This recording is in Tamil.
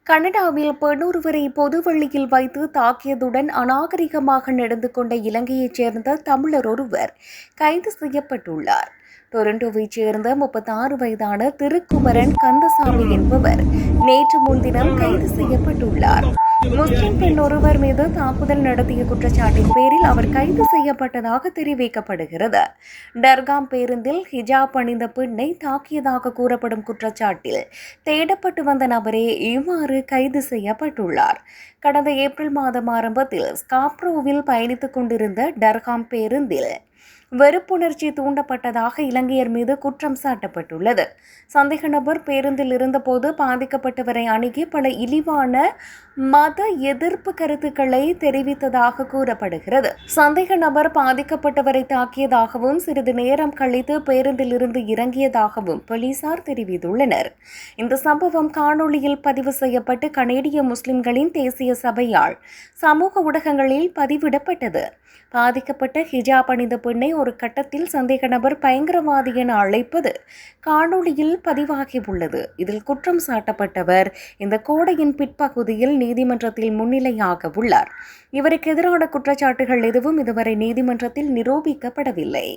கனடாவில் பெண் ஒருவரை பொதுவெளியில் வைத்து தாக்கியதுடன் அநாகரிகமாக நடந்து கொண்ட இலங்கையைச் சேர்ந்த தமிழர் ஒருவர் கைது செய்யப்பட்டுள்ளார். டொரண்டோவைச் சேர்ந்த 36 வயதான திருக்குமரன் கந்தசாமி என்பவர் நேற்று முன்தினம் கைது செய்யப்பட்டுள்ளார். முஸ்லிம் பெண் ஒருவர் மீது தாக்குதல் நடத்திய குற்றச்சாட்டின் பேரில் அவர் கைது செய்யப்பட்டதாக தெரிவிக்கப்படுகிறது. டர்காம் பேருந்தில் ஹிஜாப் அணிந்த பெண்ணை தாக்கியதாக கூறப்படும் குற்றச்சாட்டில் தேடப்பட்டு வந்த நபரே இவ்வாறு கைது செய்யப்பட்டுள்ளார். கடந்த ஏப்ரல் மாதம் ஆரம்பத்தில் ஸ்காப்ரோவில் பயணித்துக் கொண்டிருந்த டர்காம் பேருந்தில் வெறுப்புணர்ச்சி தூண்டப்பட்டதாக இலங்கையர் மீது குற்றம் சாட்டப்பட்டுள்ளது. சந்தேக நபர் பேருந்தில் இருந்தபோது பாதிக்கப்பட்டவரை அணுகி பல இழிவான மத எதிர்ப்பு கருத்துக்களை தெரிவித்ததாக கூறப்படுகிறது. சந்தேக நபர் பாதிக்கப்பட்டவரை தாக்கியதாகவும் சிறிது நேரம் கழித்து பேருந்தில் இருந்து இறங்கியதாகவும் போலீசார் தெரிவித்துள்ளனர். இந்த சம்பவம் காணொளியில் பதிவு செய்யப்பட்டு கனேடிய முஸ்லிம்களின் தேசிய சபையால் சமூக ஊடகங்களில் பதிவிடப்பட்டது. பாதிக்கப்பட்ட ஹிஜாப் அணிந்த பெண்ணை ஒரு கட்டத்தில் சந்தேக நபர் பயங்கரவாதி என அழைப்பது காணொளியில் பதிவாகியுள்ளது. இதில் குற்றம் சாட்டப்பட்டவர் இந்த கோடையின் பிற்பகுதியில் நீதிமன்றத்தில் முன்னிலையாக உள்ளார். இவருக்கு எதிரான குற்றச்சாட்டுகள் எதுவும் இதுவரை நீதிமன்றத்தில் நிரூபிக்கப்படவில்லை.